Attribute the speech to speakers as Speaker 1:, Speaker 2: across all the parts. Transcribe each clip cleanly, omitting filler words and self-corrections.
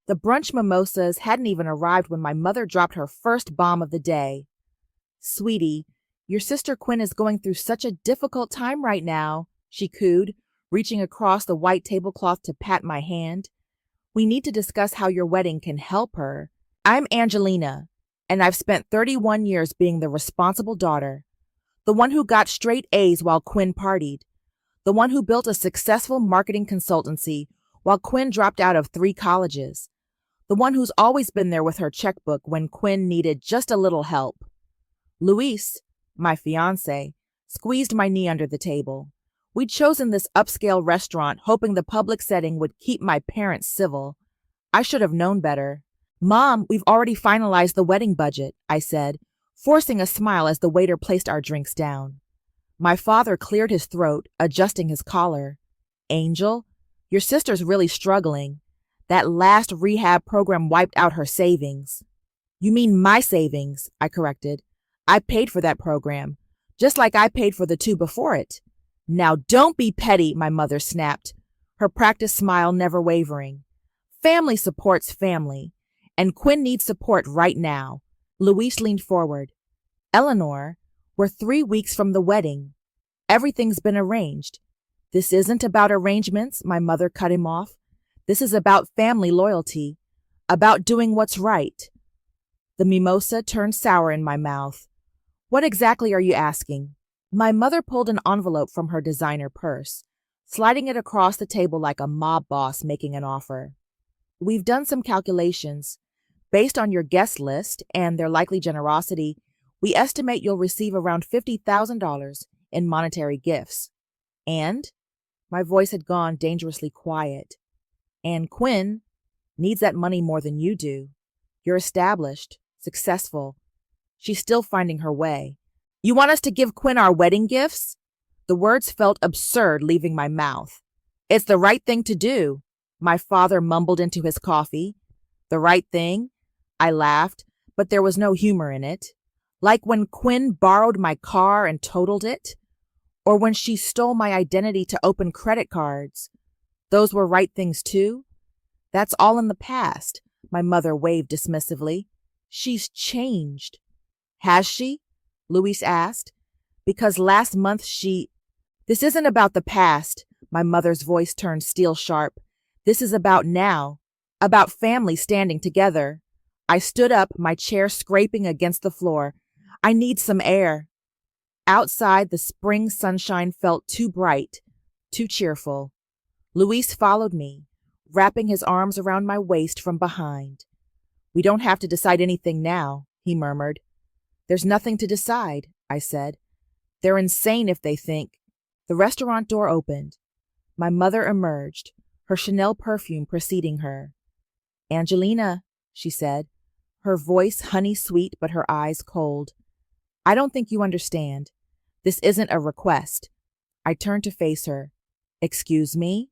Speaker 1: The brunch mimosas hadn't even arrived when my mother dropped her first bomb of the day. "Sweetie, your sister Quinn is going through such a difficult time right now," she cooed, reaching across the white tablecloth to pat my hand. "We need to discuss how your wedding can help her. I'm Angelina, and I've spent 31 years being the responsible daughter, the one who got straight A's while Quinn partied, the one who built a successful marketing consultancy while Quinn dropped out of 3 colleges, the one who's always been there with her checkbook when Quinn needed just a little help." Luis, my fiancé, squeezed my knee under the table. We'd chosen this upscale restaurant hoping the public setting would keep my parents civil. I should have known better. "Mom, we've already finalized the wedding budget," I said, forcing a smile as the waiter placed our drinks down. My father cleared his throat, adjusting his collar. "Angel, your sister's really struggling. That last rehab program wiped out her savings." "You mean my savings," I corrected. "I paid for that program, just like I paid for the 2 before it." "Now don't be petty," my mother snapped, her practiced smile never wavering. "Family supports family, and Quinn needs support right now." Luis leaned forward. "Eleanor, we're 3 weeks from the wedding. Everything's been arranged." "This isn't about arrangements," my mother cut him off. "This is about family loyalty, about doing what's right." The mimosa turned sour in my mouth. "What exactly are you asking?" My mother pulled an envelope from her designer purse, sliding it across the table like a mob boss making an offer. "We've done some calculations. Based on your guest list and their likely generosity, we estimate you'll receive around $50,000 in monetary gifts. And," my voice had gone dangerously quiet, "and Quinn needs that money more than you do. You're established, successful. She's still finding her way. You want us to give Quinn our wedding gifts?" The words felt absurd leaving my mouth. "It's the right thing to do," my father mumbled into his coffee. "The right thing?" I laughed, but there was no humor in it. "Like when Quinn borrowed my car and totaled it? Or when she stole my identity to open credit cards? Those were right things too? That's all in the past," my mother waved dismissively. "She's changed." "Has she?" Luis asked. "Because last month she—" "This isn't about the past," my mother's voice turned steel sharp. "This is about now, about family standing together." I stood up, my chair scraping against the floor. "I need some air." Outside, the spring sunshine felt too bright, too cheerful. Luis followed me, wrapping his arms around my waist from behind. "We don't have to decide anything now," he murmured. "There's nothing to decide," I said. "They're insane if they think—" The restaurant door opened. My mother emerged, her Chanel perfume preceding her. "Angelina," she said, her voice honey-sweet but her eyes cold. "I don't think you understand. This isn't a request." I turned to face her. "Excuse me?"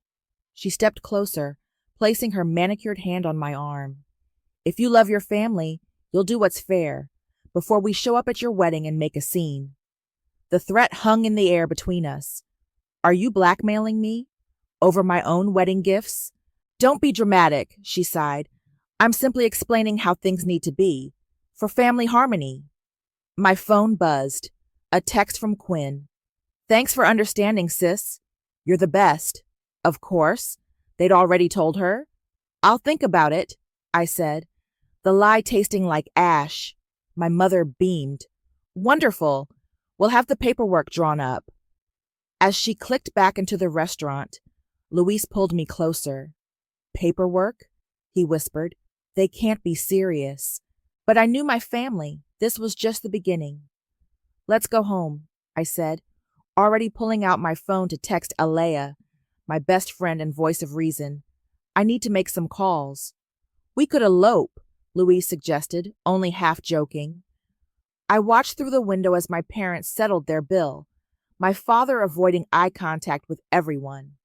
Speaker 1: She stepped closer, placing her manicured hand on my arm. "If you love your family, you'll do what's fair, before we show up at your wedding and make a scene." The threat hung in the air between us. "Are you blackmailing me? Over my own wedding gifts?" "Don't be dramatic," she sighed. "I'm simply explaining how things need to be, for family harmony." My phone buzzed. A text from Quinn. "Thanks for understanding, sis. You're the best." Of course. They'd already told her. "I'll think about it," I said, the lie tasting like ash. My mother beamed. "Wonderful. We'll have the paperwork drawn up." As she clicked back into the restaurant, Luis pulled me closer. "Paperwork?" he whispered. "They can't be serious." But I knew my family. This was just the beginning. "Let's go home," I said, already pulling out my phone to text Alea, my best friend and voice of reason. "I need to make some calls." "We could elope," Luis suggested, only half joking. I watched through the window as my parents settled their bill, my father avoiding eye contact with everyone.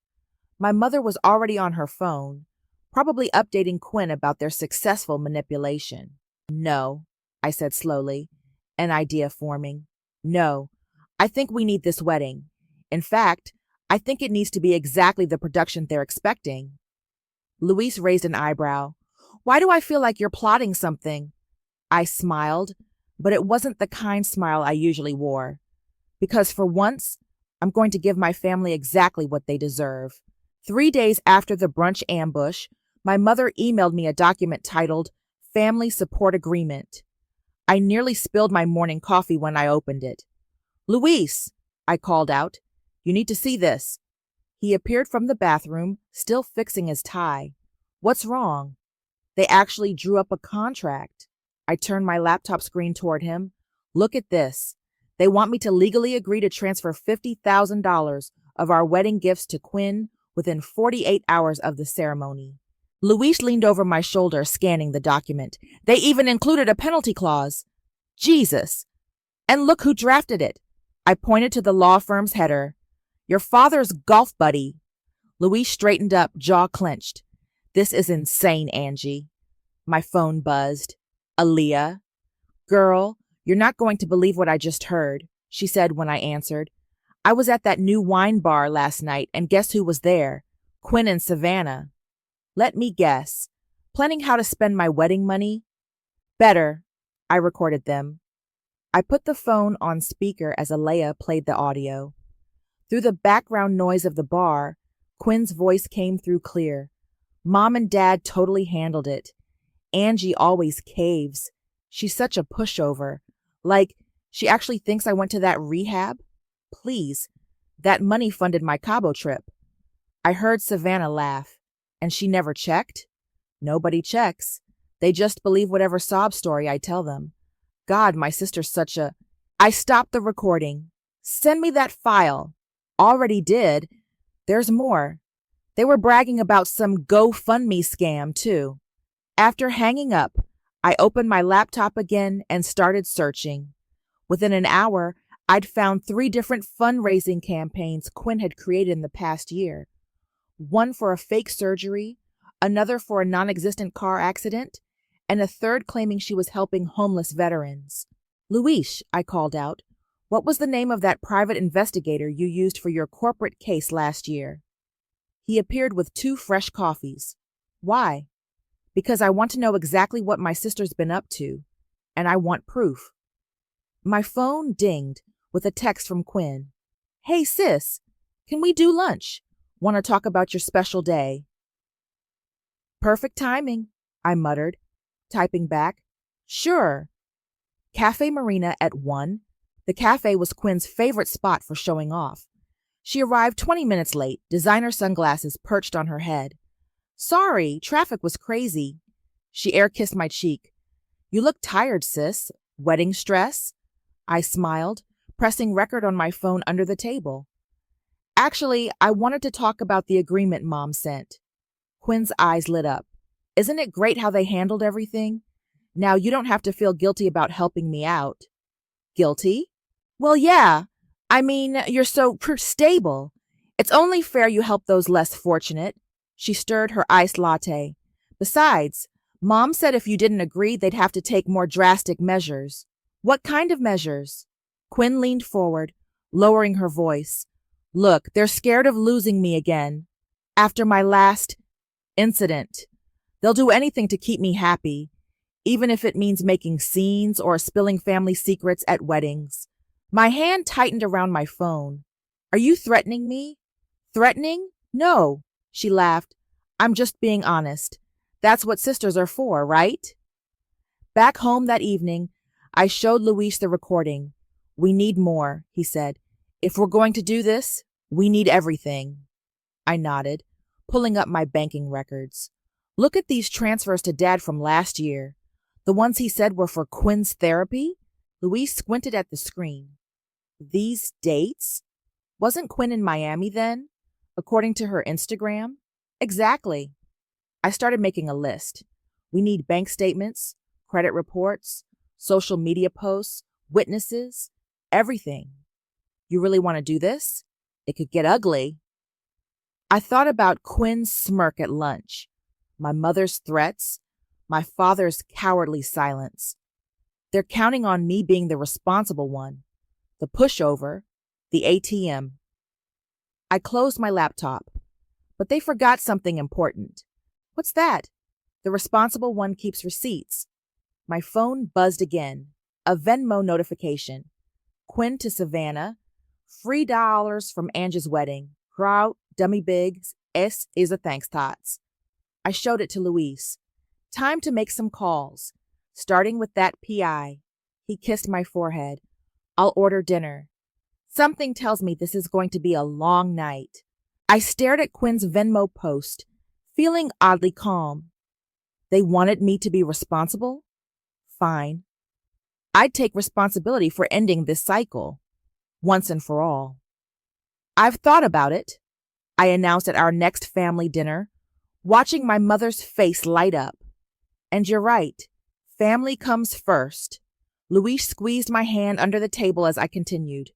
Speaker 1: My mother was already on her phone, probably updating Quinn about their successful manipulation. "No," I said slowly, an idea forming. "No, I think we need this wedding. In fact, I think it needs to be exactly the production they're expecting." Luis raised an eyebrow. Why do I feel like you're plotting something? I smiled, but it wasn't the kind smile I usually wore. Because for once, I'm going to give my family exactly what they deserve. 3 days after the brunch ambush, my mother emailed me a document titled Family Support Agreement. I nearly spilled my morning coffee when I opened it. Luis, I called out, you need to see this. He appeared from the bathroom, still fixing his tie. What's wrong? They actually drew up a contract. I turned my laptop screen toward him. Look at this. They want me to legally agree to transfer $50,000 of our wedding gifts to Quinn within 48 hours of the ceremony. Luis leaned over my shoulder, scanning the document. They even included a penalty clause. Jesus! And look who drafted it. I pointed to the law firm's header. Your father's golf buddy. Luis straightened up, jaw clenched. This is insane, Angie. My phone buzzed. Aaliyah. Girl, you're not going to believe what I just heard, she said when I answered. I was at that new wine bar last night, and guess who was there? Quinn and Savannah. Let me guess. Planning how to spend my wedding money? Better. I recorded them. I put the phone on speaker as Aaliyah played the audio. Through the background noise of the bar, Quinn's voice came through clear. Mom and Dad totally handled it. Angie always caves. She's such a pushover. Like, she actually thinks I went to that rehab? Please, that money funded my Cabo trip. I heard Savannah laugh. And she never checked? Nobody checks. They just believe whatever sob story I tell them. God, my sister's such a... I stopped the recording. Send me that file. Already did. There's more. They were bragging about some GoFundMe scam, too. After hanging up, I opened my laptop again and started searching. Within an hour, I'd found 3 different fundraising campaigns Quinn had created in the past year. One for a fake surgery, another for a non-existent car accident, and a third claiming she was helping homeless veterans. Luis, I called out, what was the name of that private investigator you used for your corporate case last year? He appeared with 2 fresh coffees. Why? Because I want to know exactly what my sister's been up to, and I want proof. My phone dinged with a text from Quinn. Hey sis, can we do lunch? Want to talk about your special day? Perfect timing, I muttered, typing back. Sure. Cafe Marina at 1. The cafe was Quinn's favorite spot for showing off. She arrived 20 minutes late, designer sunglasses perched on her head. Sorry, traffic was crazy. She air-kissed my cheek. You look tired, sis. Wedding stress? I smiled, pressing record on my phone under the table. Actually, I wanted to talk about the agreement Mom sent. Quinn's eyes lit up. Isn't it great how they handled everything? Now you don't have to feel guilty about helping me out. Guilty? Well, yeah. I mean, you're so stable. It's only fair you help those less fortunate. She stirred her iced latte. Besides, Mom said if you didn't agree, they'd have to take more drastic measures. What kind of measures? Quinn leaned forward, lowering her voice. Look, they're scared of losing me again. After my last incident. They'll do anything to keep me happy, even if it means making scenes or spilling family secrets at weddings. My hand tightened around my phone. Are you threatening me? Threatening? No, she laughed. I'm just being honest. That's what sisters are for, right? Back home that evening, I showed Luis the recording. We need more, he said. If we're going to do this, we need everything. I nodded, pulling up my banking records. Look at these transfers to Dad from last year. The ones he said were for Quinn's therapy? Luis squinted at the screen. These dates? Wasn't Quinn in Miami then? According to her Instagram? Exactly. I started making a list. We need bank statements, credit reports, social media posts, witnesses, everything. You really want to do this? It could get ugly. I thought about Quinn's smirk at lunch, my mother's threats, my father's cowardly silence. They're counting on me being the responsible one, the pushover, the ATM. I closed my laptop, but they forgot something important. What's that? The responsible one keeps receipts. My phone buzzed again. A Venmo notification. Quinn to Savannah. Free dollars from Angie's wedding. Crowd, dummy bigs, es is a thanks tots. I showed it to Luis. Time to make some calls. Starting with that PI. He kissed my forehead. I'll order dinner. Something tells me this is going to be a long night. I stared at Quinn's Venmo post, feeling oddly calm. They wanted me to be responsible? Fine. I'd take responsibility for ending this cycle, once and for all. I've thought about it, I announced at our next family dinner, watching my mother's face light up. And you're right, family comes first. Luis squeezed my hand under the table as I continued.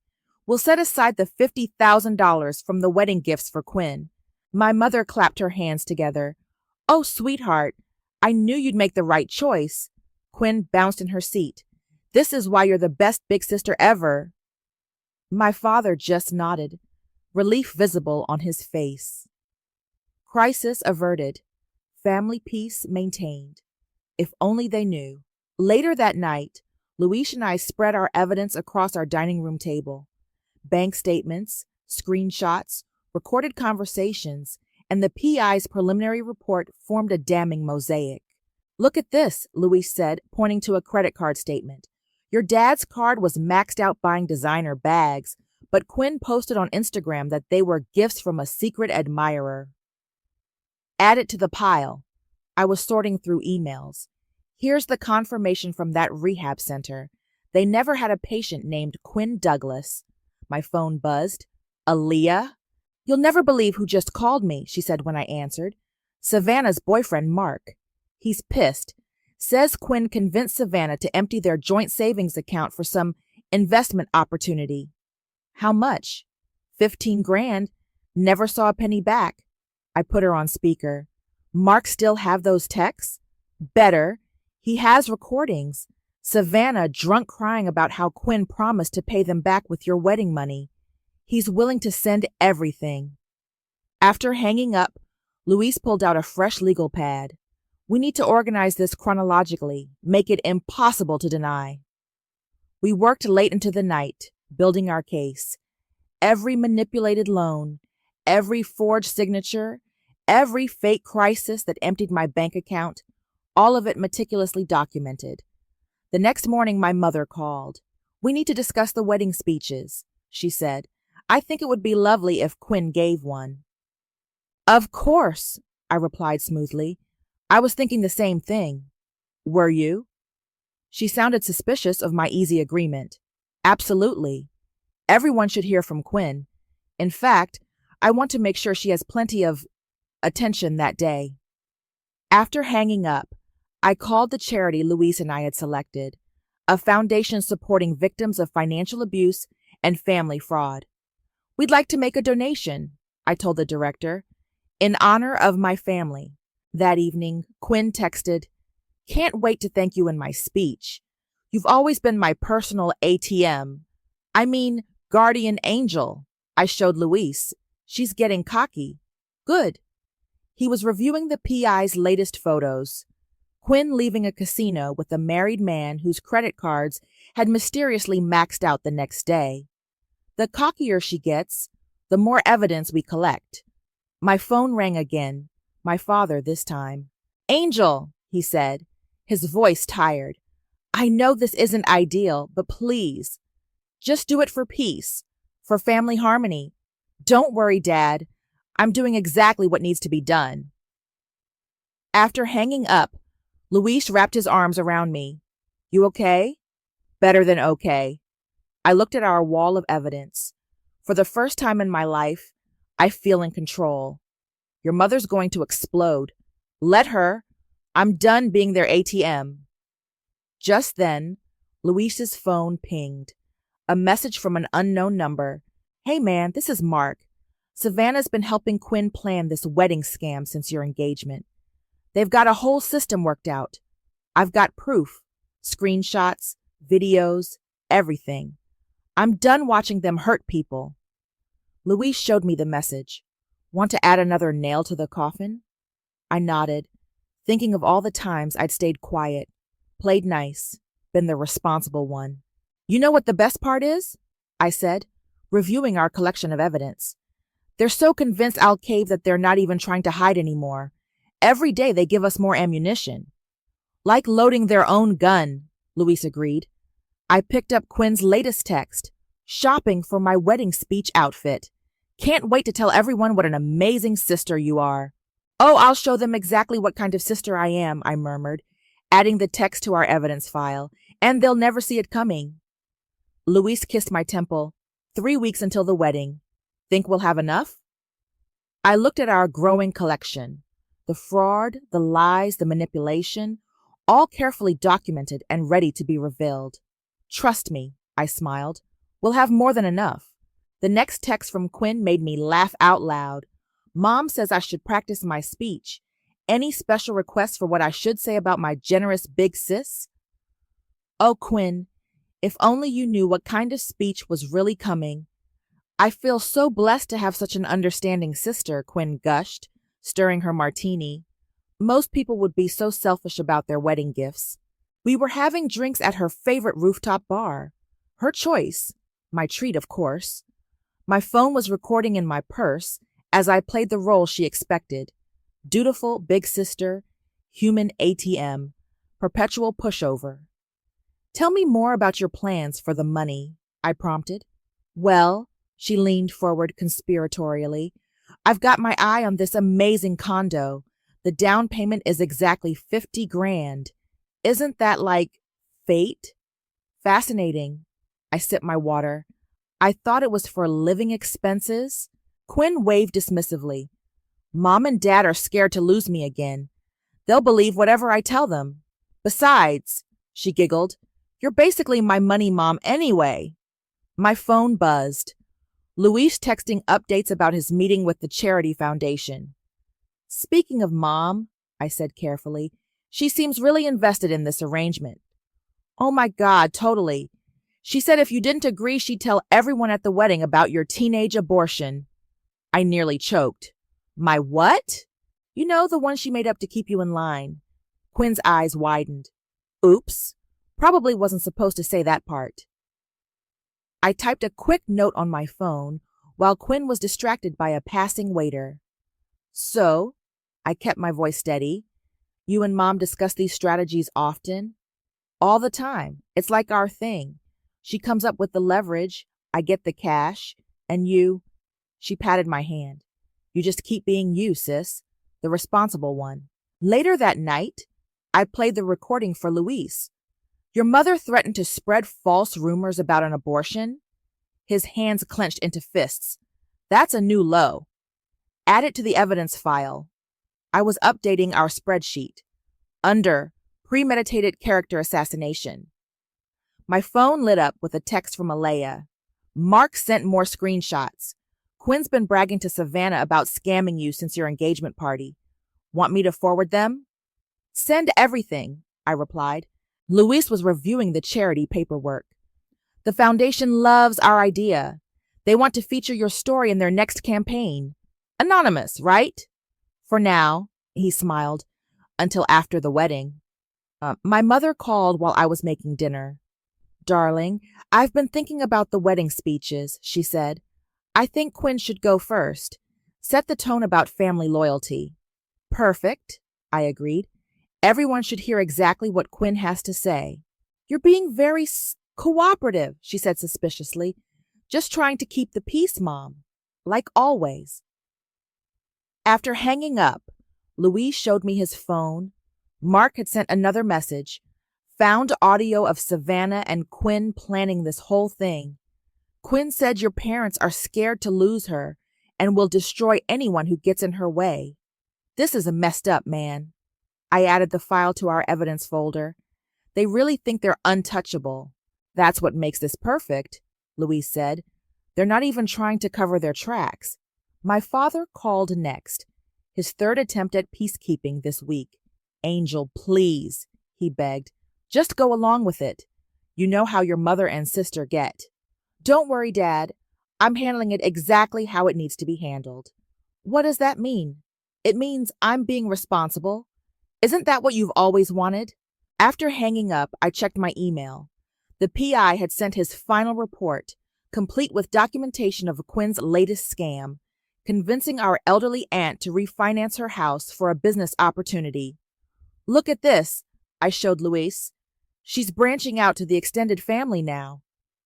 Speaker 1: We'll set aside the $50,000 from the wedding gifts for Quinn. My mother clapped her hands together. Oh, sweetheart, I knew you'd make the right choice. Quinn bounced in her seat. This is why you're the best big sister ever. My father just nodded, relief visible on his face. Crisis averted. Family peace maintained. If only they knew. Later that night, Luis and I spread our evidence across our dining room table. Bank statements, screenshots, recorded conversations, and the PI's preliminary report formed a damning mosaic. Look at this, Luis said, pointing to a credit card statement. Your dad's card was maxed out buying designer bags, but Quinn posted on Instagram that they were gifts from a secret admirer. Add it to the pile. I was sorting through emails. Here's the confirmation from that rehab center. They never had a patient named Quinn Douglas. My phone buzzed. Aaliyah? You'll never believe who just called me, she said when I answered. Savannah's boyfriend, Mark. He's pissed. Says Quinn convinced Savannah to empty their joint savings account for some investment opportunity. How much? 15 grand. Never saw a penny back. I put her on speaker. Mark still have those texts? Better. He has recordings. Savannah drunk crying about how Quinn promised to pay them back with your wedding money. He's willing to send everything. After hanging up, Luis pulled out a fresh legal pad. We need to organize this chronologically, make it impossible to deny. We worked late into the night, building our case. Every manipulated loan, every forged signature, every fake crisis that emptied my bank account, all of it meticulously documented. The next morning, my mother called. We need to discuss the wedding speeches, she said. I think it would be lovely if Quinn gave one. Of course, I replied smoothly. I was thinking the same thing. Were you? She sounded suspicious of my easy agreement. Absolutely. Everyone should hear from Quinn. In fact, I want to make sure she has plenty of attention that day. After hanging up, I called the charity Luis and I had selected, a foundation supporting victims of financial abuse and family fraud. We'd like to make a donation, I told the director, in honor of my family. That evening, Quinn texted, Can't wait to thank you in my speech. You've always been my personal ATM. I mean, guardian angel. I showed Luis. She's getting cocky. Good. He was reviewing the PI's latest photos. Quinn leaving a casino with a married man whose credit cards had mysteriously maxed out the next day. The cockier she gets, the more evidence we collect. My phone rang again, my father this time. Angel, he said, his voice tired. I know this isn't ideal, but please, just do it for peace, for family harmony. Don't worry, Dad. I'm doing exactly what needs to be done. After hanging up, Luis wrapped his arms around me. You okay? Better than okay. I looked at our wall of evidence. For the first time in my life, I feel in control. Your mother's going to explode. Let her. I'm done being their ATM. Just then, Luis's phone pinged. A message from an unknown number. Hey man, this is Mark. Savannah's been helping Quinn plan this wedding scam since your engagement. They've got a whole system worked out. I've got proof, screenshots, videos, everything. I'm done watching them hurt people. Luis showed me the message. Want to add another nail to the coffin? I nodded. thinking of all the times I'd stayed quiet, played nice, been the responsible one. You know what the best part is? I said, reviewing our collection of evidence. They're so convinced I'll cave that they're not even trying to hide anymore. Every day they give us more ammunition. Like loading their own gun, Luis agreed. I picked up Quinn's latest text, shopping for my wedding speech outfit. Can't wait to tell everyone what an amazing sister you are. Oh, I'll show them exactly what kind of sister I am, I murmured, adding the text to our evidence file, and they'll never see it coming. Luis kissed my temple. 3 weeks until the wedding. Think we'll have enough? I looked at our growing collection. The fraud, the lies, the manipulation, all carefully documented and ready to be revealed. Trust me, I smiled. We'll have more than enough. The next text from Quinn made me laugh out loud. Mom says I should practice my speech. Any special requests for what I should say about my generous big sis? Oh, Quinn, if only you knew what kind of speech was really coming. I feel so blessed to have such an understanding sister, Quinn gushed, stirring her martini. Most people would be so selfish about their wedding gifts. We were having drinks at her favorite rooftop bar. Her choice. My treat, of course. My phone was recording in my purse as I played the role she expected. Dutiful big sister, human ATM, perpetual pushover. Tell me more about your plans for the money, I prompted. Well, she leaned forward conspiratorially, I've got my eye on this amazing condo. The down payment is exactly $50,000. Isn't that like fate? Fascinating. I sipped my water. I thought it was for living expenses. Quinn waved dismissively. Mom and Dad are scared to lose me again. They'll believe whatever I tell them. Besides, she giggled, you're basically my money mom anyway. My phone buzzed. Luis texting updates about his meeting with the charity foundation. Speaking of Mom, I said carefully, she seems really invested in this arrangement. Oh my God, totally. She said if you didn't agree, she'd tell everyone at the wedding about your teenage abortion. I nearly choked. My what? You know, the one she made up to keep you in line. Quinn's eyes widened. Oops. Probably wasn't supposed to say that part. I typed a quick note on my phone while Quinn was distracted by a passing waiter. So, I kept my voice steady. You and Mom discuss these strategies often? All the time. It's like our thing. She comes up with the leverage, I get the cash, and you... She patted my hand. You just keep being you, sis, the responsible one. Later that night, I played the recording for Luis. Your mother threatened to spread false rumors about an abortion? His hands clenched into fists. That's a new low. Add it to the evidence file. I was updating our spreadsheet. Under premeditated character assassination. My phone lit up with a text from Alea. Mark sent more screenshots. Quinn's been bragging to Savannah about scamming you since your engagement party. Want me to forward them? Send everything, I replied. Luis was reviewing the charity paperwork. The foundation loves our idea. They want to feature your story in their next campaign. Anonymous, right? For now, he smiled, until after the wedding. My mother called while I was making dinner. Darling, I've been thinking about the wedding speeches, she said. I think Quinn should go first. Set the tone about family loyalty. Perfect, I agreed. Everyone should hear exactly what Quinn has to say. You're being very cooperative, she said suspiciously. Just trying to keep the peace, Mom. Like always. After hanging up, Luis showed me his phone. Mark had sent another message. Found audio of Savannah and Quinn planning this whole thing. Quinn said your parents are scared to lose her and will destroy anyone who gets in her way. This is a messed up, man. I added the file to our evidence folder. They really think they're untouchable. That's what makes this perfect, Luis said. They're not even trying to cover their tracks. My father called next, his third attempt at peacekeeping this week. Angel, please, he begged. Just go along with it. You know how your mother and sister get. Don't worry, Dad. I'm handling it exactly how it needs to be handled. What does that mean? It means I'm being responsible. Isn't that what you've always wanted? After hanging up, I checked my email. The PI had sent his final report, complete with documentation of Quinn's latest scam, convincing our elderly aunt to refinance her house for a business opportunity. Look at this, I showed Luis. She's branching out to the extended family now.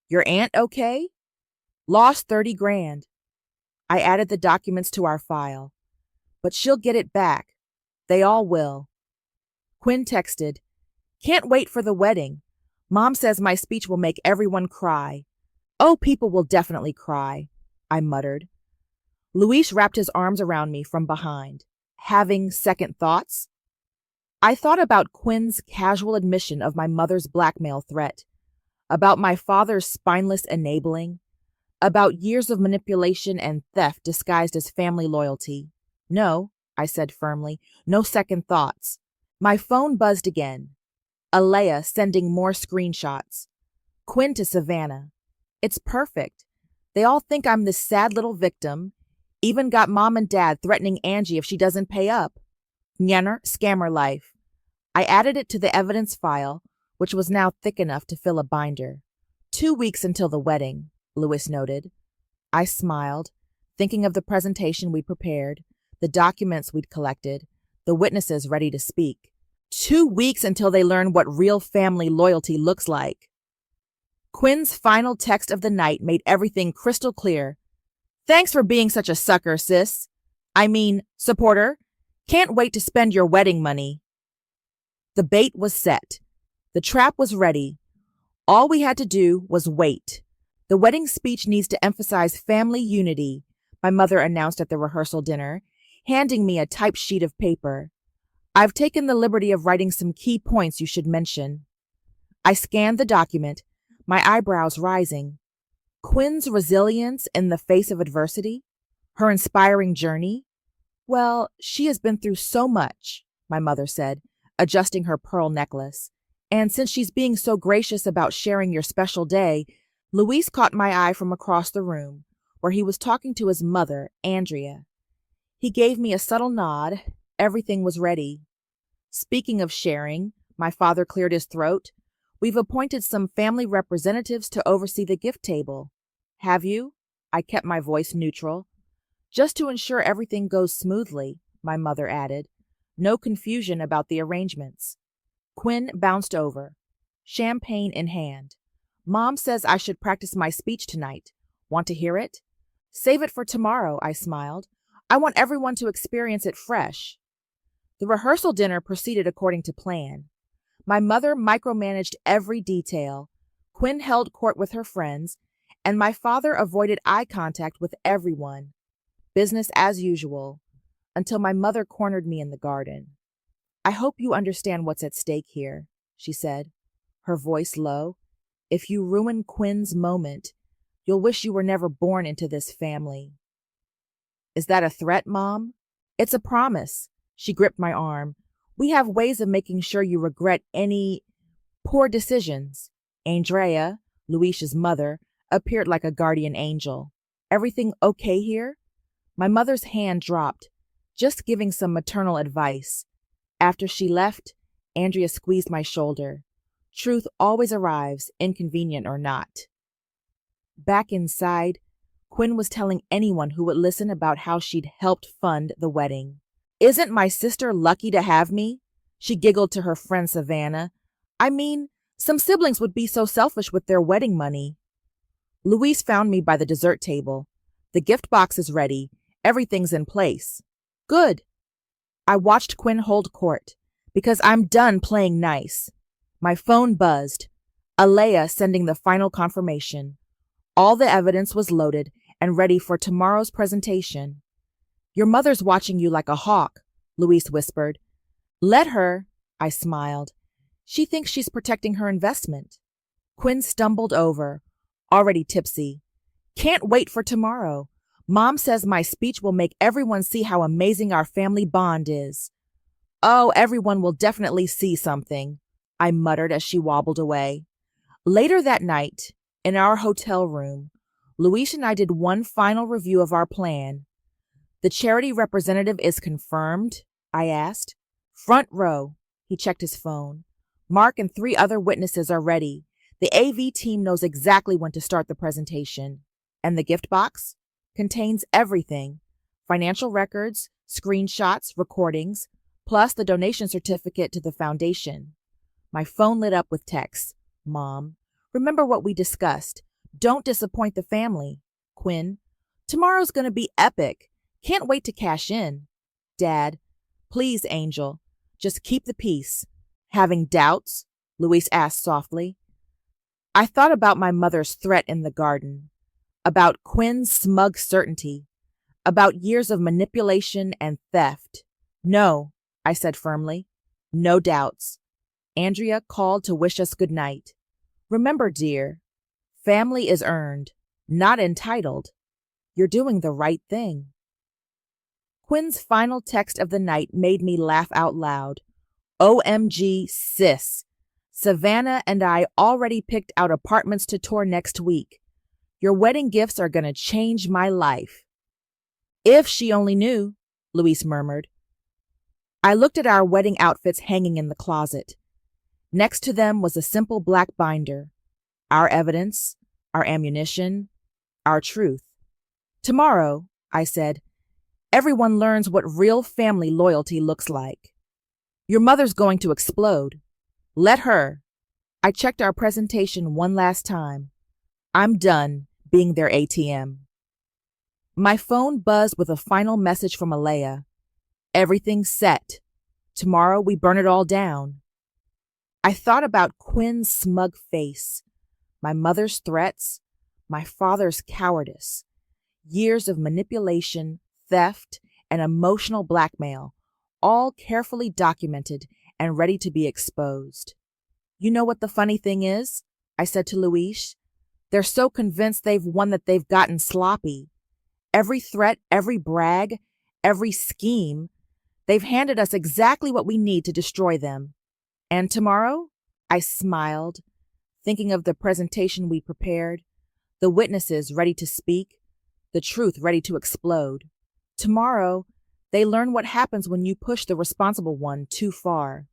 Speaker 1: Your aunt okay? Lost 30 grand. I added the documents to our file. But she'll get it back. They all will. Quinn texted, "Can't wait for the wedding. Mom says my speech will make everyone cry." "Oh, people will definitely cry," I muttered. Luis wrapped his arms around me from behind. Having second thoughts? I thought about Quinn's casual admission of my mother's blackmail threat, about my father's spineless enabling, about years of manipulation and theft disguised as family loyalty. "No," I said firmly, "no second thoughts." My phone buzzed again. Alea sending more screenshots. Quinn to Savannah. It's perfect. They all think I'm this sad little victim. Even got mom and dad threatening Angie if she doesn't pay up. Nyenner, scammer life. I added it to the evidence file, which was now thick enough to fill a binder. 2 weeks until the wedding, Luis noted. I smiled, thinking of the presentation we'd prepared, the documents we'd collected, the witnesses ready to speak. 2 weeks until they learn what real family loyalty looks like. Quinn's final text of the night made everything crystal clear. "Thanks for being such a sucker, sis. I mean, supporter. Can't wait to spend your wedding money." The bait was set. The trap was ready. All we had to do was wait. "The wedding speech needs to emphasize family unity," my mother announced at the rehearsal dinner, handing me a typed sheet of paper. "I've taken the liberty of writing some key points you should mention." I scanned the document, my eyebrows rising. Quinn's resilience in the face of adversity? Her inspiring journey? "Well, she has been through so much," my mother said, adjusting her pearl necklace. "And since she's being so gracious about sharing your special day," Luis caught my eye from across the room, where he was talking to his mother, Andrea. He gave me a subtle nod. Everything was ready. "Speaking of sharing," my father cleared his throat, "we've appointed some family representatives to oversee the gift table." "Have you?" I kept my voice neutral. "Just to ensure everything goes smoothly," my mother added. "No confusion about the arrangements." Quinn bounced over, champagne in hand. "Mom says I should practice my speech tonight. Want to hear it?" "Save it for tomorrow," I smiled. "I want everyone to experience it fresh." The rehearsal dinner proceeded according to plan. My mother micromanaged every detail. Quinn held court with her friends, and my father avoided eye contact with everyone. Business as usual, until my mother cornered me in the garden. "I hope you understand what's at stake here," she said, her voice low. "If you ruin Quinn's moment, you'll wish you were never born into this family." "Is that a threat, Mom?" "It's a promise." She gripped my arm. "We have ways of making sure you regret any poor decisions." Andrea, Luis's mother, appeared like a guardian angel. "Everything okay here?" My mother's hand dropped, just giving some maternal advice. After she left, Andrea squeezed my shoulder. Truth always arrives, inconvenient or not. Back inside, Quinn was telling anyone who would listen about how she'd helped fund the wedding. "Isn't my sister lucky to have me?" She giggled to her friend Savannah. "I mean, some siblings would be so selfish with their wedding money." Luis found me by the dessert table. "The gift box is ready. Everything's in place." "Good." I watched Quinn hold court, because I'm done playing nice. My phone buzzed. Alea sending the final confirmation. All the evidence was loaded and ready for tomorrow's presentation. "Your mother's watching you like a hawk," Luis whispered. "Let her," I smiled. "She thinks she's protecting her investment." Quinn stumbled over, already tipsy. "Can't wait for tomorrow. Mom says my speech will make everyone see how amazing our family bond is." "Oh, everyone will definitely see something," I muttered as she wobbled away. Later that night, in our hotel room, Luis and I did one final review of our plan. "The charity representative is confirmed?" I asked. Front row. He checked his phone. Mark and 3 other witnesses are ready. The AV team knows exactly when to start the presentation. And the gift box contains everything: financial records, screenshots, recordings, plus the donation certificate to the foundation. My phone lit up with texts. Mom, remember what we discussed. Don't disappoint the family. Quinn, tomorrow's going to be epic. Can't wait to cash in. Dad, please, Angel, just keep the peace. Having doubts? Luis asked softly. I thought about my mother's threat in the garden, about Quinn's smug certainty, about years of manipulation and theft. No, I said firmly. No doubts. Andrea called to wish us good night. Remember, dear, family is earned, not entitled. You're doing the right thing. Quinn's final text of the night made me laugh out loud. OMG, sis. Savannah and I already picked out apartments to tour next week. Your wedding gifts are going to change my life. If she only knew, Luis murmured. I looked at our wedding outfits hanging in the closet. Next to them was a simple black binder. Our evidence, our ammunition, our truth. Tomorrow, I said, everyone learns what real family loyalty looks like. Your mother's going to explode. Let her. I checked our presentation one last time. I'm done being their ATM. My phone buzzed with a final message from Alea. Everything's set. Tomorrow we burn it all down. I thought about Quinn's smug face, my mother's threats, my father's cowardice, years of manipulation, theft, and emotional blackmail, all carefully documented and ready to be exposed. You know what the funny thing is? I said to Luis. They're so convinced they've won that they've gotten sloppy. Every threat, every brag, every scheme, they've handed us exactly what we need to destroy them. And tomorrow? I smiled, thinking of the presentation we prepared, the witnesses ready to speak, the truth ready to explode. Tomorrow, they learn what happens when you push the responsible one too far.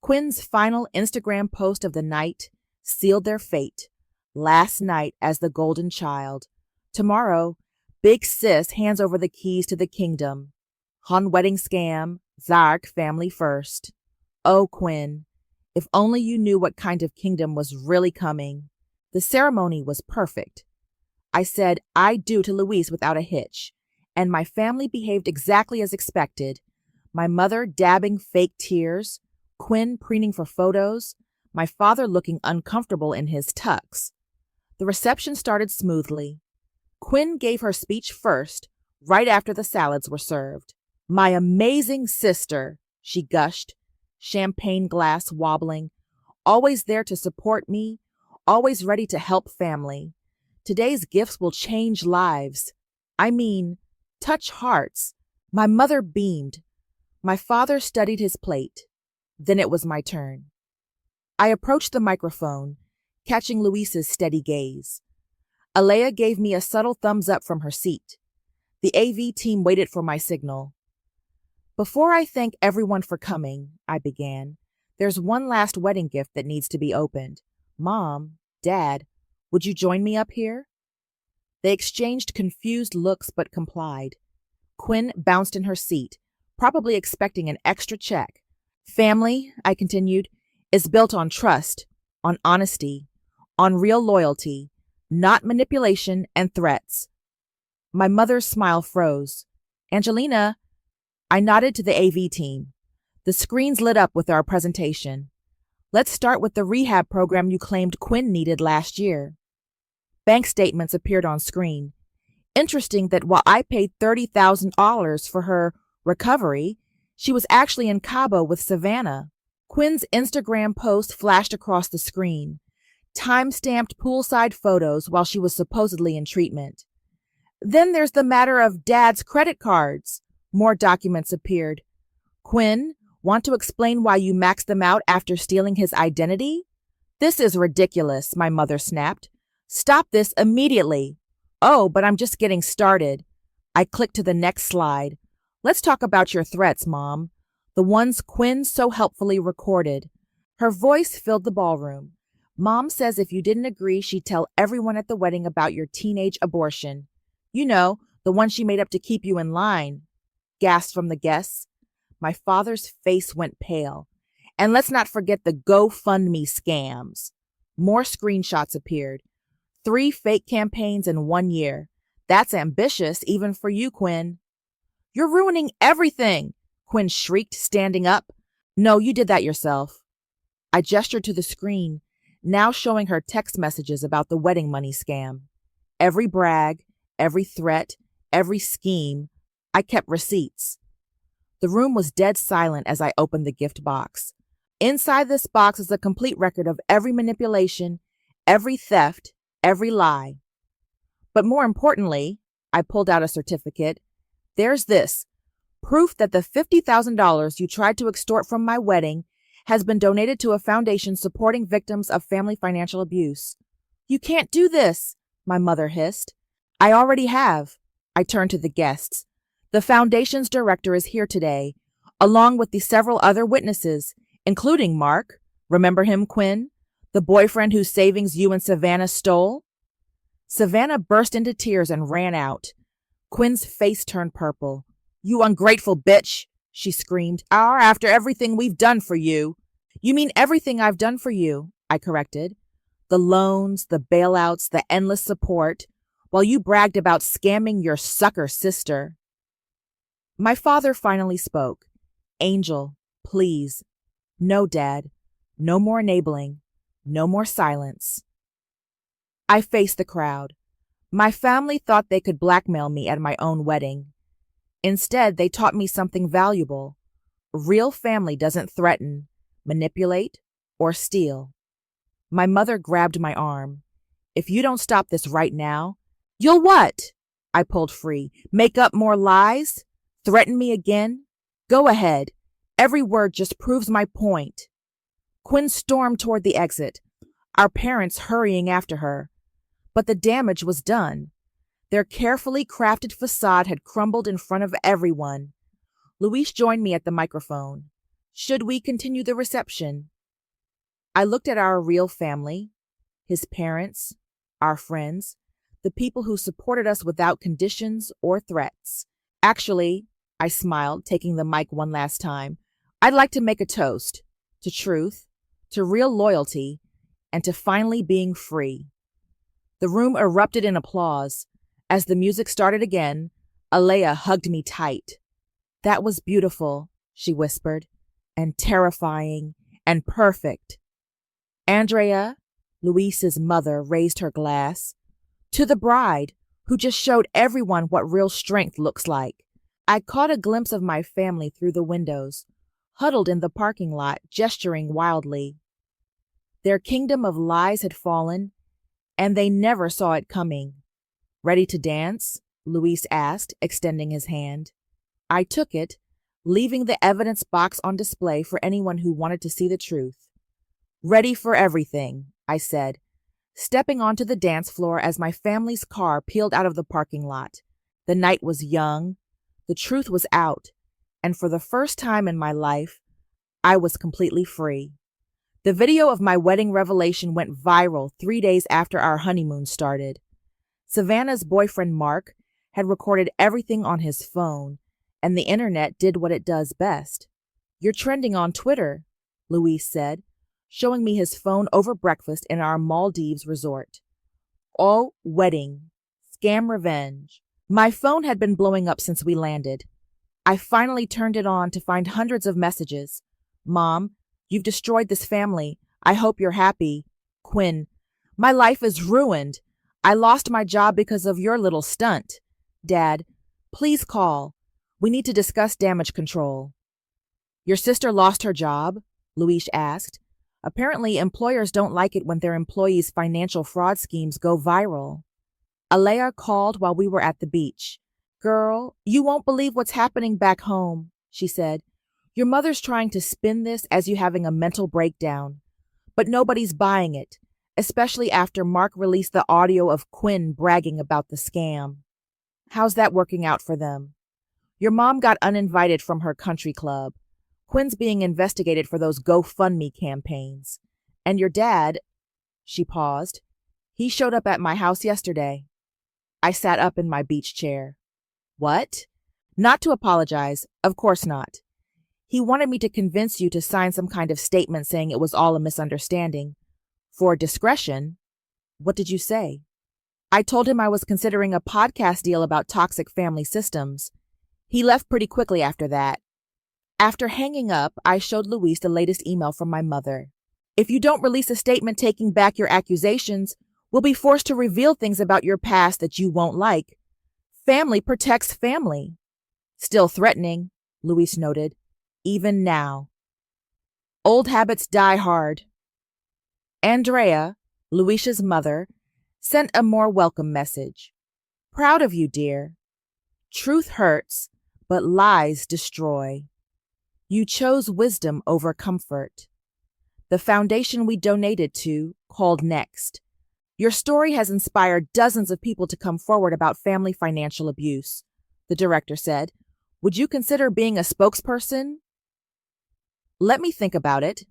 Speaker 1: Quinn's final Instagram post of the night sealed their fate. Last night as the golden child. Tomorrow, Big Sis hands over the keys to the kingdom. Hun wedding scam, Zark family first. Oh, Quinn, if only you knew what kind of kingdom was really coming. The ceremony was perfect. I said I do to Luis without a hitch, and my family behaved exactly as expected. My mother dabbing fake tears, Quinn preening for photos, my father looking uncomfortable in his tux. The reception started smoothly. Quinn gave her speech first, right after the salads were served. My amazing sister, she gushed, champagne glass wobbling, always there to support me, always ready to help family. Today's gifts will change lives. I mean, touch hearts. My mother beamed. My father studied his plate. Then it was my turn. I approached the microphone, catching Luis's steady gaze. Alea gave me a subtle thumbs up from her seat. The AV team waited for my signal. Before I thank everyone for coming, I began, there's one last wedding gift that needs to be opened. Mom, Dad, would you join me up here? They exchanged confused looks but complied. Quinn bounced in her seat, probably expecting an extra check. Family, I continued, is built on trust, on honesty, on real loyalty, not manipulation and threats. My mother's smile froze. Angelina, I nodded to the AV team. The screens lit up with our presentation. Let's start with the rehab program you claimed Quinn needed last year. Bank statements appeared on screen. Interesting that while I paid $30,000 for her recovery, she was actually in Cabo with Savannah. Quinn's Instagram post flashed across the screen. Time-stamped poolside photos while she was supposedly in treatment. Then there's the matter of Dad's credit cards. More documents appeared. Quinn, want to explain why you maxed them out after stealing his identity? This is ridiculous, my mother snapped. Stop this immediately. Oh, but I'm just getting started. I clicked to the next slide. Let's talk about your threats, Mom. The ones Quinn so helpfully recorded. Her voice filled the ballroom. Mom says if you didn't agree, she'd tell everyone at the wedding about your teenage abortion. You know, the one she made up to keep you in line, gasped from the guests. My father's face went pale. And let's not forget the GoFundMe scams. More screenshots appeared. 3 fake campaigns in 1 year. That's ambitious, even for you, Quinn. You're ruining everything, Quinn shrieked, standing up. No, you did that yourself. I gestured to the screen, now showing her text messages about the wedding money scam. Every brag, every threat, every scheme, I kept receipts. The room was dead silent as I opened the gift box. Inside this box is a complete record of every manipulation, every theft, every lie. But more importantly, I pulled out a certificate. There's this, proof that the $50,000 you tried to extort from my wedding has been donated to a foundation supporting victims of family financial abuse. You can't do this, my mother hissed. I already have. I turned to the guests. The foundation's director is here today, along with the several other witnesses, including Mark. Remember him, Quinn? The boyfriend whose savings you and Savannah stole? Savannah burst into tears and ran out. Quinn's face turned purple. You ungrateful bitch, she screamed. After everything we've done for you. You mean everything I've done for you, I corrected. The loans, the bailouts, the endless support, while you bragged about scamming your sucker sister. My father finally spoke. Angel, please. No, Dad. No more enabling. No more silence. I faced the crowd. My family thought they could blackmail me at my own wedding. Instead, they taught me something valuable. Real family doesn't threaten, manipulate, or steal. My mother grabbed my arm. If you don't stop this right now, you'll what? I pulled free. Make up more lies? Threaten me again? Go ahead. Every word just proves my point. Quinn stormed toward the exit, our parents hurrying after her. But the damage was done. Their carefully crafted facade had crumbled in front of everyone. Luis joined me at the microphone. Should we continue the reception? I looked at our real family, his parents, our friends, the people who supported us without conditions or threats. Actually, I smiled, taking the mic one last time, I'd like to make a toast to truth, to real loyalty, and to finally being free. The room erupted in applause. As the music started again, Alea hugged me tight. That was beautiful, she whispered, and terrifying, and perfect. Andrea, Luis's mother, raised her glass. To the bride, who just showed everyone what real strength looks like. I caught a glimpse of my family through the windows, huddled in the parking lot, gesturing wildly. Their kingdom of lies had fallen, and they never saw it coming. Ready to dance? Luis asked, extending his hand. I took it, leaving the evidence box on display for anyone who wanted to see the truth. Ready for everything, I said, stepping onto the dance floor as my family's car peeled out of the parking lot. The night was young, the truth was out, and for the first time in my life, I was completely free. The video of my wedding revelation went viral 3 days after our honeymoon started. Savannah's boyfriend, Mark, had recorded everything on his phone, and the internet did what it does best. You're trending on Twitter, Luis said, showing me his phone over breakfast in our Maldives resort. Oh, wedding. Scam revenge. My phone had been blowing up since we landed. I finally turned it on to find hundreds of messages. Mom, you've destroyed this family. I hope you're happy. Quinn, my life is ruined. I lost my job because of your little stunt. Dad, please call. We need to discuss damage control. Your sister lost her job? Luis asked. Apparently, employers don't like it when their employees' financial fraud schemes go viral. Alea called while we were at the beach. Girl, you won't believe what's happening back home, she said. Your mother's trying to spin this as you having a mental breakdown. But nobody's buying it, especially after Mark released the audio of Quinn bragging about the scam. How's that working out for them? Your mom got uninvited from her country club. Quinn's being investigated for those GoFundMe campaigns. And your dad, she paused, he showed up at my house yesterday. I sat up in my beach chair. What? Not to apologize, of course not. He wanted me to convince you to sign some kind of statement saying it was all a misunderstanding. For discretion, what did you say? I told him I was considering a podcast deal about toxic family systems. He left pretty quickly after that. After hanging up, I showed Luis the latest email from my mother. If you don't release a statement taking back your accusations, we'll be forced to reveal things about your past that you won't like. Family protects family. Still threatening, Luis noted. Even now. Old habits die hard. Andrea, Luis's mother, sent a more welcome message. Proud of you, dear. Truth hurts, but lies destroy. You chose wisdom over comfort. The foundation we donated to, called Next. Your story has inspired dozens of people to come forward about family financial abuse, the director said. Would you consider being a spokesperson? Let me think about it.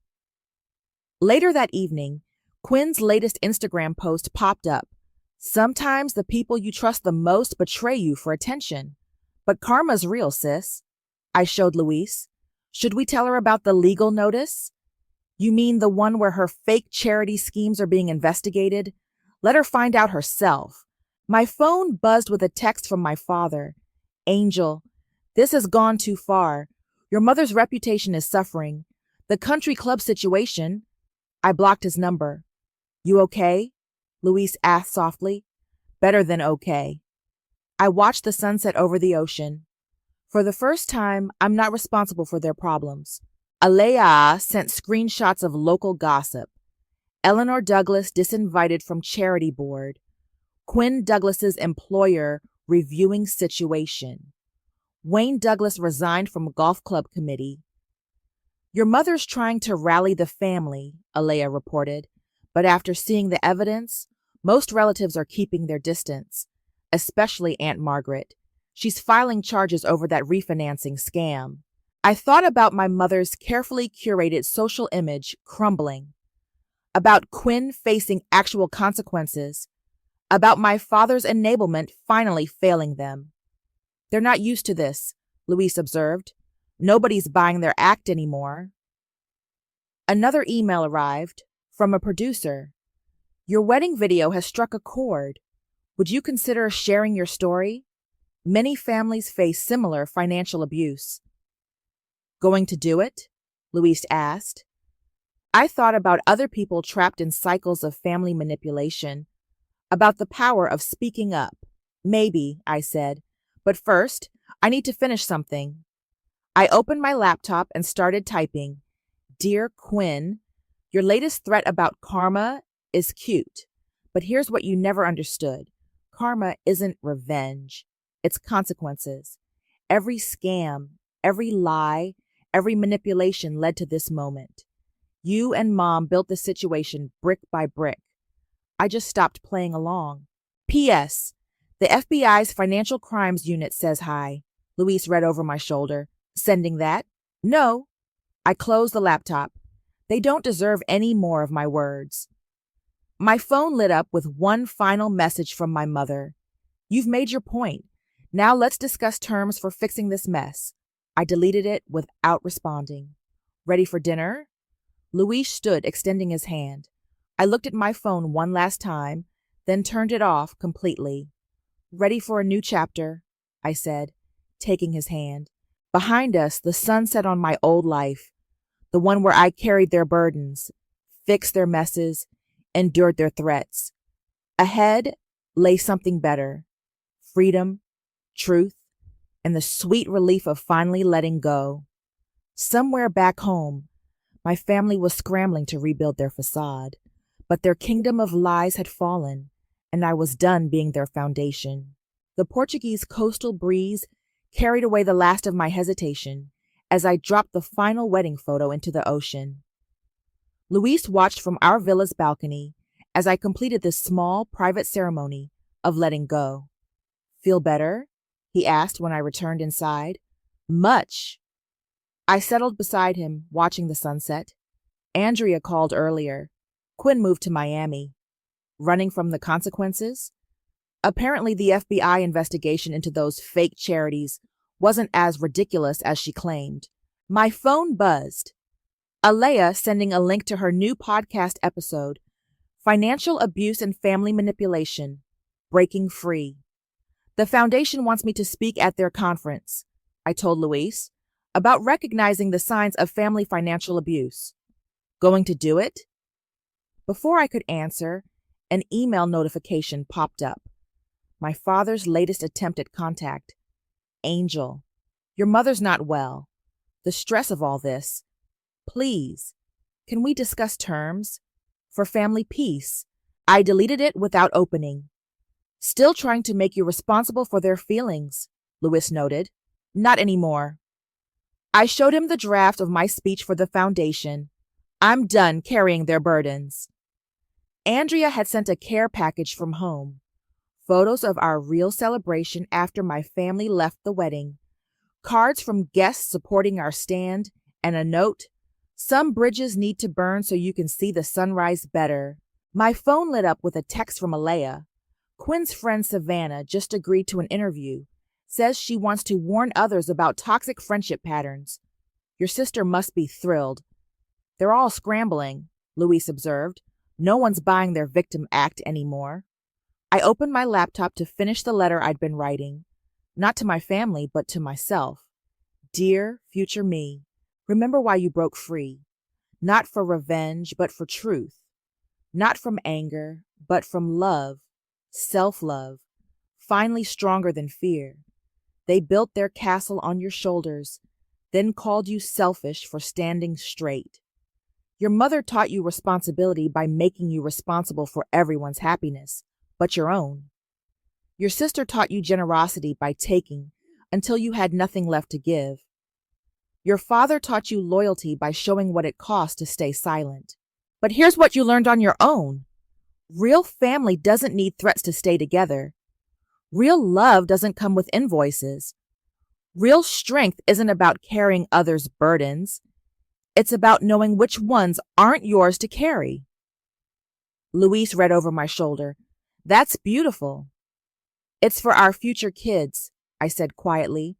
Speaker 1: Later that evening, Quinn's latest Instagram post popped up. Sometimes the people you trust the most betray you for attention. But karma's real, sis. I showed Luis. Should we tell her about the legal notice? You mean the one where her fake charity schemes are being investigated? Let her find out herself. My phone buzzed with a text from my father. Angel, this has gone too far. Your mother's reputation is suffering. The country club situation. I blocked his number. You okay? Luis asked softly. Better than okay. I watched the sunset over the ocean. For the first time, I'm not responsible for their problems. Alea sent screenshots of local gossip. Eleanor Douglas disinvited from charity board. Quinn Douglas's employer reviewing situation. Wayne Douglas resigned from golf club committee. Your mother's trying to rally the family, Alea reported, but after seeing the evidence, most relatives are keeping their distance, especially Aunt Margaret. She's filing charges over that refinancing scam. I thought about my mother's carefully curated social image crumbling, about Quinn facing actual consequences, about my father's enablement finally failing them. They're not used to this, Luis observed. Nobody's buying their act anymore. Another email arrived from a producer. Your wedding video has struck a chord. Would you consider sharing your story? Many families face similar financial abuse. Going to do it? Luis asked. I thought about other people trapped in cycles of family manipulation, about the power of speaking up. Maybe, I said, but first, I need to finish something. I opened my laptop and started typing. Dear Quinn, your latest threat about karma is cute, but here's what you never understood. Karma isn't revenge. It's consequences. Every scam, every lie, every manipulation led to this moment. You and Mom built the situation brick by brick. I just stopped playing along. P.S. The FBI's Financial Crimes Unit says hi. Luis read over my shoulder. Sending that? No. I closed the laptop. They don't deserve any more of my words. My phone lit up with one final message from my mother. You've made your point. Now let's discuss terms for fixing this mess. I deleted it without responding. Ready for dinner? Luis stood, extending his hand. I looked at my phone one last time, then turned it off completely. Ready for a new chapter, I said, taking his hand. Behind us, the sun set on my old life, the one where I carried their burdens, fixed their messes, endured their threats. Ahead lay something better, freedom, truth, and the sweet relief of finally letting go. Somewhere back home, my family was scrambling to rebuild their facade, but their kingdom of lies had fallen, and I was done being their foundation. The Portuguese coastal breeze carried away the last of my hesitation as I dropped the final wedding photo into the ocean. Luis watched from our villa's balcony as I completed this small, private ceremony of letting go. Feel better? He asked when I returned inside. Much. I settled beside him, watching the sunset. Andrea called earlier. Quinn moved to Miami. Running from the consequences? Apparently, the FBI investigation into those fake charities wasn't as ridiculous as she claimed. My phone buzzed. Alea sending a link to her new podcast episode, Financial Abuse and Family Manipulation, Breaking Free. The foundation wants me to speak at their conference, I told Luis, about recognizing the signs of family financial abuse. Going to do it? Before I could answer, an email notification popped up. My father's latest attempt at contact. Angel, your mother's not well. The stress of all this. Please, can we discuss terms? For family peace. I deleted it without opening. Still trying to make you responsible for their feelings, Luis noted. Not anymore. I showed him the draft of my speech for the foundation. I'm done carrying their burdens. Andrea had sent a care package from home. Photos of our real celebration after my family left the wedding. Cards from guests supporting our stand, and a note, "Some bridges need to burn so you can see the sunrise better." My phone lit up with a text from Alea. Quinn's friend Savannah just agreed to an interview. Says she wants to warn others about toxic friendship patterns. Your sister must be thrilled. They're all scrambling, Luis observed. No one's buying their victim act anymore. I opened my laptop to finish the letter I'd been writing. Not to my family, but to myself. Dear future me, remember why you broke free. Not for revenge, but for truth. Not from anger, but from love, self-love, finally stronger than fear. They built their castle on your shoulders, then called you selfish for standing straight. Your mother taught you responsibility by making you responsible for everyone's happiness, but your own. Your sister taught you generosity by taking until you had nothing left to give. Your father taught you loyalty by showing what it cost to stay silent. But here's what you learned on your own. Real family doesn't need threats to stay together. Real love doesn't come with invoices. Real strength isn't about carrying others' burdens. It's about knowing which ones aren't yours to carry. Luis read over my shoulder. That's beautiful. It's for our future kids, I said quietly,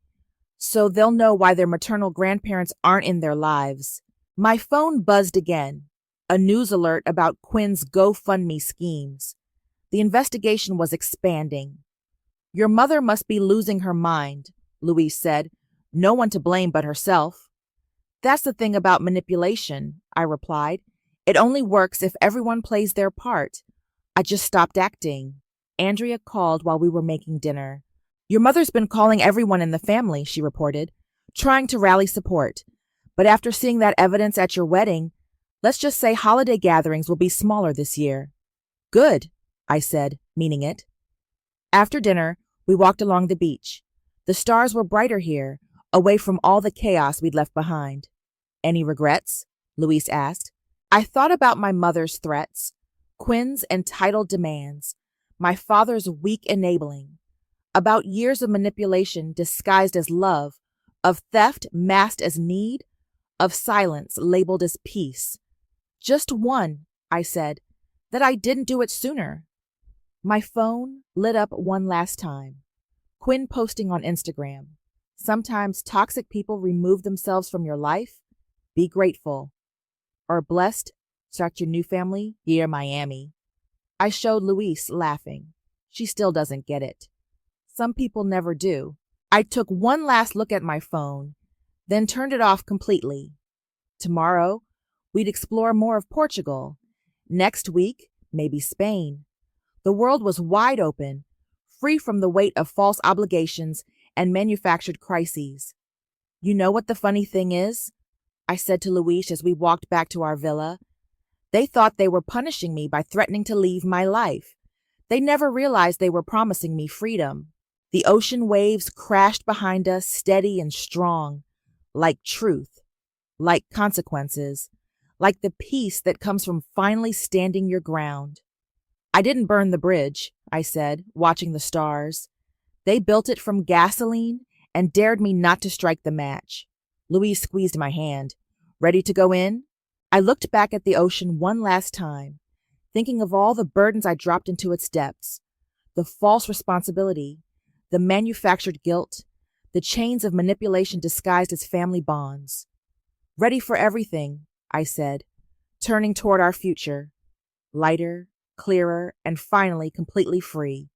Speaker 1: so they'll know why their maternal grandparents aren't in their lives. My phone buzzed again, a news alert about Quinn's GoFundMe schemes. The investigation was expanding. Your mother must be losing her mind, Luis said. No one to blame but herself. That's the thing about manipulation, I replied. It only works if everyone plays their part. I just stopped acting. Andrea called while we were making dinner. Your mother's been calling everyone in the family, she reported, trying to rally support. But after seeing that evidence at your wedding, let's just say holiday gatherings will be smaller this year. Good, I said, meaning it. After dinner, we walked along the beach. The stars were brighter here, away from all the chaos we'd left behind. Any regrets? Luis asked. I thought about my mother's threats, Quinn's entitled demands, my father's weak enabling, about years of manipulation disguised as love, of theft masked as need, of silence labeled as peace. Just one, I said, that I didn't do it sooner. My phone lit up one last time. Quinn posting on Instagram. Sometimes toxic people remove themselves from your life. Be grateful. Or blessed, start your new family here in Miami. I showed Luis, laughing. She still doesn't get it. Some people never do. I took one last look at my phone, then turned it off completely. Tomorrow, we'd explore more of Portugal. Next week, maybe Spain. The world was wide open, free from the weight of false obligations and manufactured crises. You know what the funny thing is? I said to Luis as we walked back to our villa. They thought they were punishing me by threatening to leave my life. They never realized they were promising me freedom. The ocean waves crashed behind us, steady and strong, like truth, like consequences, like the peace that comes from finally standing your ground. I didn't burn the bridge, I said, watching the stars. They built it from gasoline and dared me not to strike the match. Louise squeezed my hand. Ready to go in? I looked back at the ocean one last time, thinking of all the burdens I dropped into its depths. The false responsibility, the manufactured guilt, the chains of manipulation disguised as family bonds. Ready for everything, I said, turning toward our future, lighter, clearer, and finally completely free.